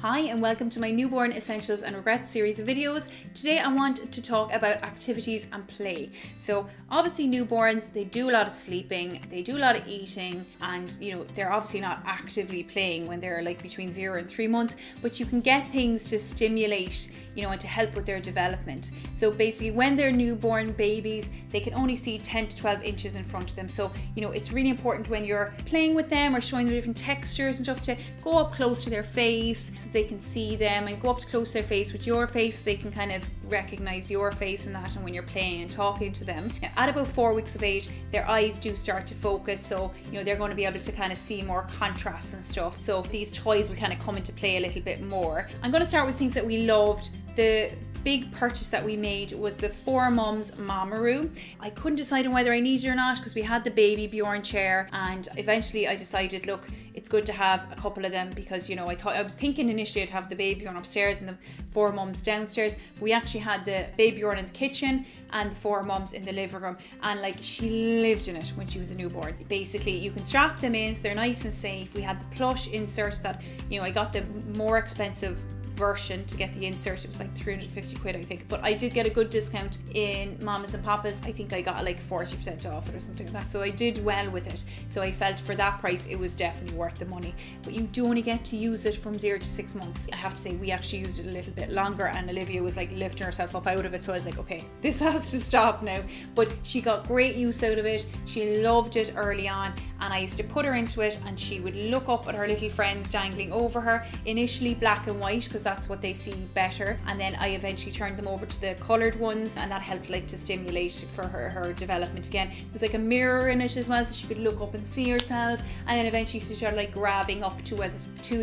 Hi and welcome to my Newborn Essentials and Regrets series of videos. Today I want to talk about activities and play. So obviously newborns, they do a lot of sleeping, they do a lot of eating, and they're obviously not actively playing when they're like between 0 and 3 months, but you can get things to stimulate and to help with their development. So basically when they're newborn babies, they can only see 10 to 12 inches in front of them. So, it's really important when you're playing with them or showing them different textures and stuff to go up close to their face so they can see them, and go up close to their face with your face so they can kind of recognize your face and that, and when you're playing and talking to them. Now, at about 4 weeks of age, their eyes do start to focus. So, they're going to be able to kind of see more contrasts and stuff. So these toys will kind of come into play a little bit more. I'm going to start with things that we loved. The big purchase that we made was the 4Mums Mamaroo. I couldn't decide on whether I needed it or not because we had the Babybjorn chair, and eventually I decided, look, it's good to have a couple of them because I was thinking initially I'd have the Babybjorn upstairs and the 4Mums downstairs, but we actually had the Babybjorn in the kitchen and the 4Mums in the living room, and she lived in it when she was a newborn. Basically you can strap them in so they're nice and safe. We had the Plush inserts that I got the more expensive version to get the insert. It was like 350 quid I think, but I did get a good discount in Mama's and Papa's. I think I got like 40% off it or something like that, so I did well with it. So I felt for that price it was definitely worth the money. But you do only get to use it from 0 to 6 months. I have to say we actually used it a little bit longer, and Olivia was like lifting herself up out of it, so I was like, okay, this has to stop now. But she got great use out of it. She loved it early on, and I used to put her into it and she would look up at her little friends dangling over her, initially black and white because that's what they see better, and then I eventually turned them over to the coloured ones, and that helped to stimulate for her development again. It was like a mirror in it as well, so she could look up and see herself, and then eventually she started grabbing up to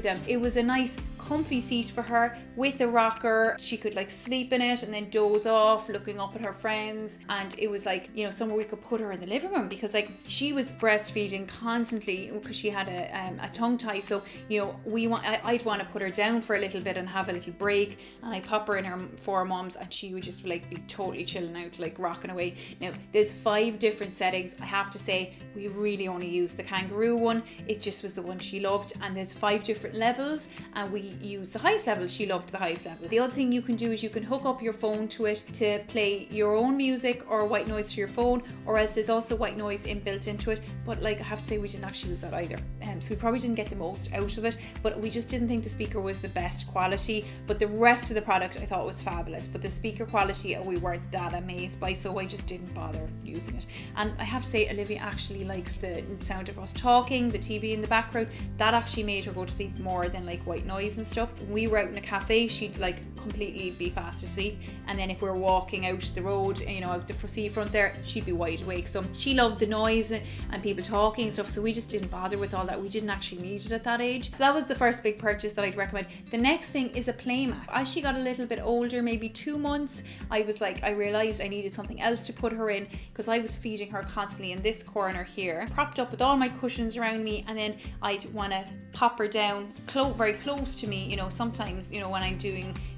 them. It was a nice comfy seat for her with a rocker. She could sleep in it and then doze off looking up at her friends, and it was somewhere we could put her in the living room because she was breastfeeding constantly because she had a tongue tie. So I'd want to put her down for a little bit and have a little break, and I pop her in her 4Mums and she would just be totally chilling out, rocking away. Now there's 5 different settings. I have to say we really only used the kangaroo one. It just was the one she loved, and there's 5 different levels, and we used the highest level. She loved the highest level. The other thing you can do is you can hook up your phone to it to play your own music or white noise to your phone, or else there's also white noise inbuilt into it, but I have to say we didn't actually use that either, so we probably didn't get the most out of it, but we just didn't think the speaker was the best quality. But the rest of the product I thought was fabulous, but the speaker quality we weren't that amazed by, so I just didn't bother using it. And I have to say Olivia actually likes the sound of us talking, the TV in the background. That actually made her go to sleep more than white noise and stuff. When we were out in a cafe, she'd completely be fast asleep, and then if we were walking out the road, out the seafront there, she'd be wide awake. So she loved the noise and people talking and stuff, so we just didn't bother with all that. We didn't actually need it at that age. So that was the first big purchase that I'd recommend. The next thing is a playmat. As she got a little bit older, maybe 2 months, I realized I needed something else to put her in because I was feeding her constantly in this corner here, propped up with all my cushions around me, and then I'd want to pop her down very close to me. Sometimes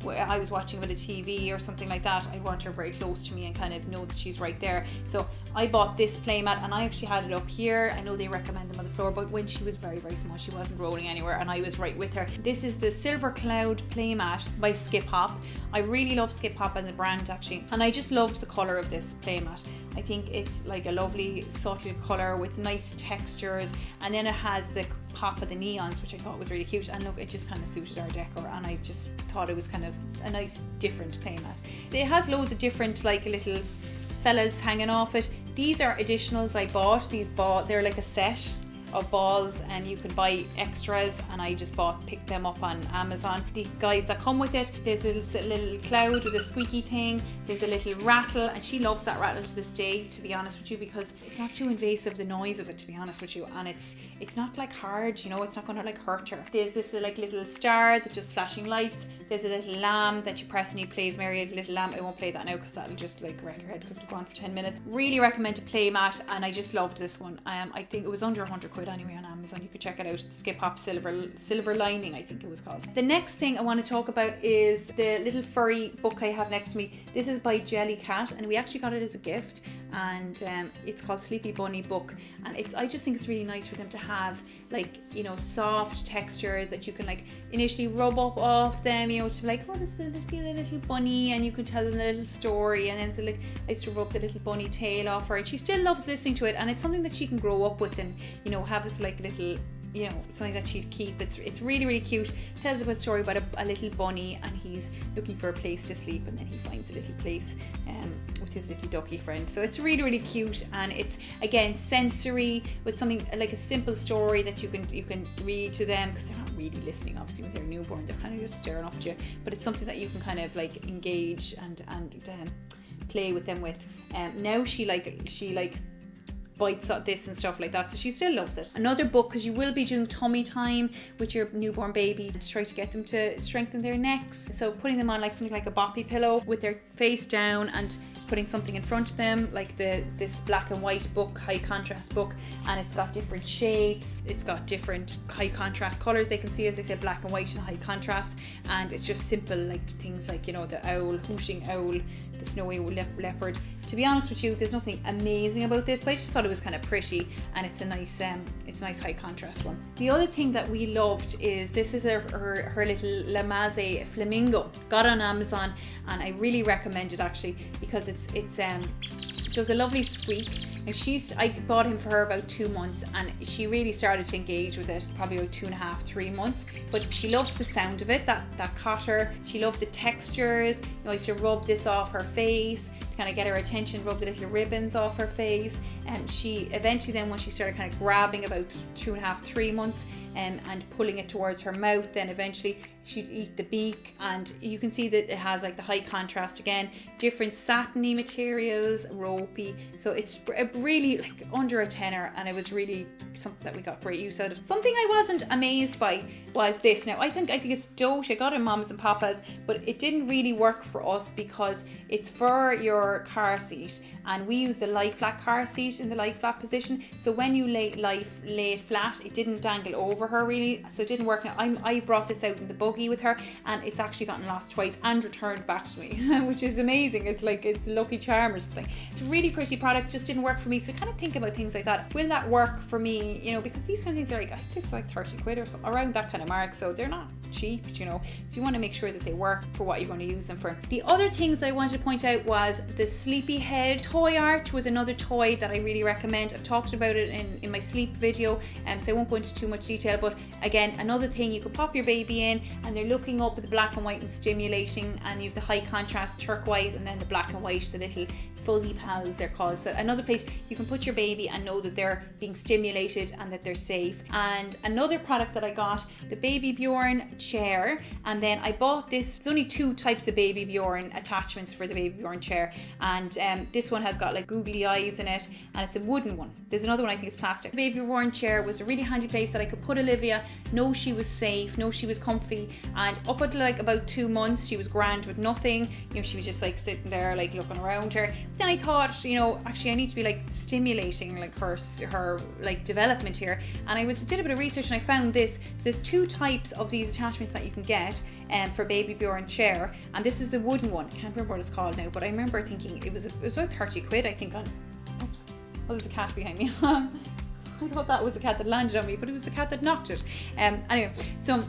when I was watching a bit of TV or something like that, I want her very close to me and kind of know that she's right there. So I bought this playmat, and I actually had it up here. I know they recommend them on the floor, but when she was very, very small, she wasn't rolling anywhere, and I was right with her. This is the Silver Cloud playmat by Skiphop. I really love Skiphop as a brand actually, and I just loved the colour of this playmat. I think it's a lovely subtle colour with nice textures, and then it has the pop of the neons, which I thought was really cute, and look, it just kind of suited our decor, and I just thought it was kind of a nice different playmat. It has loads of different little fellas hanging off it. These are additionals I bought. They're a set of balls, and you can buy extras, and I just picked them up on Amazon. The guys that come with it, there's a little cloud with a squeaky thing, there's a little rattle, and she loves that rattle to this day, to be honest with you, because it's not too invasive, the noise of it, to be honest with you, and it's not hard, it's not going to hurt her. There's this little star that's just flashing lights. There's a little lamb that you press and he plays Mary a Little Lamb. I won't play that now because that'll just wreck your head because it'll go on for 10 minutes. Really recommend a playmat, and I just loved this one. I think it was under 100 quid anyway on Amazon. You could check it out. The Skiphop Silver Lining, I think it was called. The next thing I want to talk about is the little furry book I have next to me. This is by Jellycat, and we actually got it as a gift. and it's called Sleepybunny book, and I just think it's really nice for them to have, like, you know, soft textures that you can like initially rub up off them, you know, to be like, oh, this is a little bunny, and you can tell them a little story. And then so like I used to rub the little bunny tail off her, and she still loves listening to it, and it's something that she can grow up with and, you know, have as like a little, you know, something that she'd keep. It's really, really cute. Tells a story about a little bunny, and he's looking for a place to sleep, and then he finds a little place with his little ducky friend. So it's really, really cute, and it's again sensory with something like a simple story that you can read to them, because they're not really listening obviously when they're newborn. They're kind of just staring up at you, but it's something that you can kind of like engage and play with them with. Now she bites at this and stuff like that, so she still loves it. Another book, because you will be doing tummy time with your newborn baby to try to get them to strengthen their necks, so putting them on like something like a boppy pillow with their face down and putting something in front of them like this black and white book, high contrast book, and it's got different shapes, it's got different high contrast colors they can see, as I said, black and white and high contrast, and it's just simple like things like, you know, the owl, hooting owl, the snowy leopard. To be honest with you, there's nothing amazing about this, but I just thought it was kind of pretty, and it's a nice high contrast one. The other thing that we loved is this is her little Lamaze Flamingo. Got it on Amazon, and I really recommend it actually, because it does a lovely squeak. And I bought him for her about 2 months, and she really started to engage with it probably about 2.5, 3 months. But she loved the sound of it, that caught her. She loved the textures. You know, I used to rub this off her face, kind of get her attention, rub the little ribbons off her face, and she eventually then, when she started kind of grabbing about 2.5, 3 months and pulling it towards her mouth, then eventually she'd eat the beak. And you can see that it has like the high contrast again, different satiny materials, ropey, so it's really like under a tenner, and it was really something that we got great use out of. Something I wasn't amazed by was this. Now I think it's dote. I got it in Mommas and Papas, but it didn't really work for us because it's for your car seat, and we use the lie flat car seat in the lie flat position, so when you lay it flat, it didn't dangle over her really, so it didn't work. Now I brought this out in the buggy with her, and it's actually gotten lost twice and returned back to me which is amazing. It's like it's Lucky Charm or something. It's a really pretty product, just didn't work for me. So kind of think about things like that. Will that work for me? You know, because these kind of things are like, I think it's like 30 quid or something, around that kind of mark, so they're not cheap, you know, so you want to make sure that they work for what you're going to use them for. The other things I wanted to point out was the Sleepyhead Toy Arch was another toy that I really recommend. I've talked about it in my sleep video, so I won't go into too much detail, but again, another thing, you could pop your baby in and they're looking up at the black and white and stimulating, and you have the high contrast turquoise, and then the black and white, the little fuzzy pals they're called. So another place you can put your baby and know that they're being stimulated and that they're safe. And another product that I got, the Babybjorn chair, and then I bought this. There's only 2 types of Babybjorn attachments for the Babybjorn chair, and this one has got like googly eyes in it, and it's a wooden one. There's another one I think it's plastic. The Babybjorn chair was a really handy place that I could put Olivia, know she was safe, know she was comfy, and up until like about 2 months she was grand with nothing. You know, she was just like sitting there like looking around her. Then I thought, you know, actually I need to be like stimulating like her like development here, and I did a bit of research, and I found this. There's 2 types of these attachments that you can get for Babybjorn chair, and this is the wooden one. I can't remember what it's called now, but I remember thinking it was about 30 quid I think on. Oops, oh, there's a cat behind me. I thought that was a cat that landed on me, but it was the cat that knocked it. Anyway, so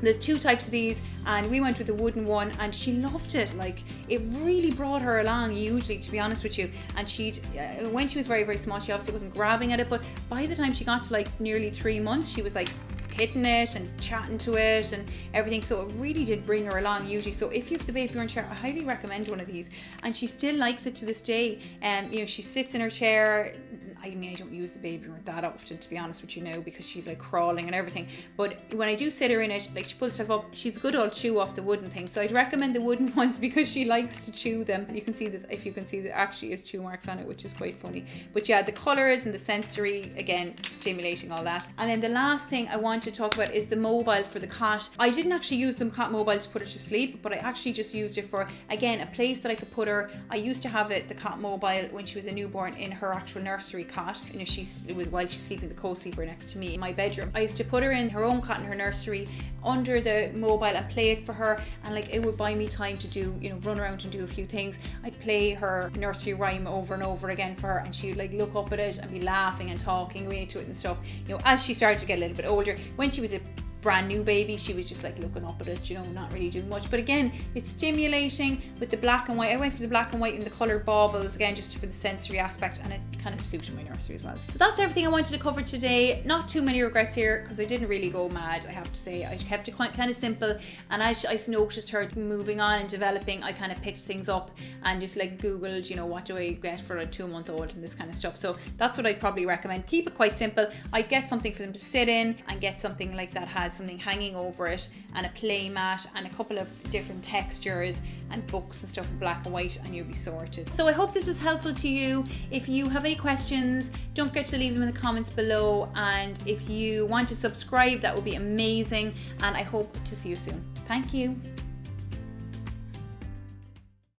there's 2 types of these, and we went with the wooden one, and she loved it. Like, it really brought her along hugely, to be honest with you. And when she was very, very small, she obviously wasn't grabbing at it, but by the time she got to like nearly 3 months, she was like hitting it and chatting to it and everything, so it really did bring her along hugely. So if you have the Babybjorn chair, I highly recommend one of these, and she still likes it to this day. You know, she sits in her chair. I mean, I don't use the Babybjorn that often, to be honest with you now, because she's like crawling and everything, but when I do sit her in it, like she pulls herself up, she's a good old chew off the wooden thing. So I'd recommend the wooden ones because she likes to chew them. You can see this, if you can see, there actually is chew marks on it, which is quite funny. But yeah, the colours and the sensory, again, stimulating, all that. And then the last thing I want to talk about is the mobile for the cot. I didn't actually use the cot mobile to put her to sleep, but I actually just used it for, again, a place that I could put her. I used to have the cot mobile when she was a newborn in her actual nursery, cot. You know, while she was sleeping, the co-sleeper next to me in my bedroom. I used to put her in her own cot in her nursery under the mobile and play it for her, and like it would buy me time to do, you know, run around and do a few things. I'd play her nursery rhyme over and over again for her, and she'd like look up at it and be laughing and talking away to it and stuff. You know, as she started to get a little bit older, when she was a brand new baby, she was just like looking up at it, you know, not really doing much. But again, it's stimulating with the black and white. I went for the black and white and the coloured baubles again, just for the sensory aspect, and it kind of suited my nursery as well. So that's everything I wanted to cover today. Not too many regrets here, because I didn't really go mad, I have to say. I kept it quite kind of simple, and as I noticed her moving on and developing, I kind of picked things up and just like googled, you know, what do I get for a 2-month-old and this kind of stuff. So that's what I'd probably recommend. Keep it quite simple. I'd get something for them to sit in, and get something like that has something hanging over it, and a play mat, and a couple of different textures and books and stuff in black and white, and you'll be sorted. So I hope this was helpful to you. If you have any questions, don't forget to leave them in the comments below, and if you want to subscribe, that would be amazing, and I hope to see you soon. Thank you.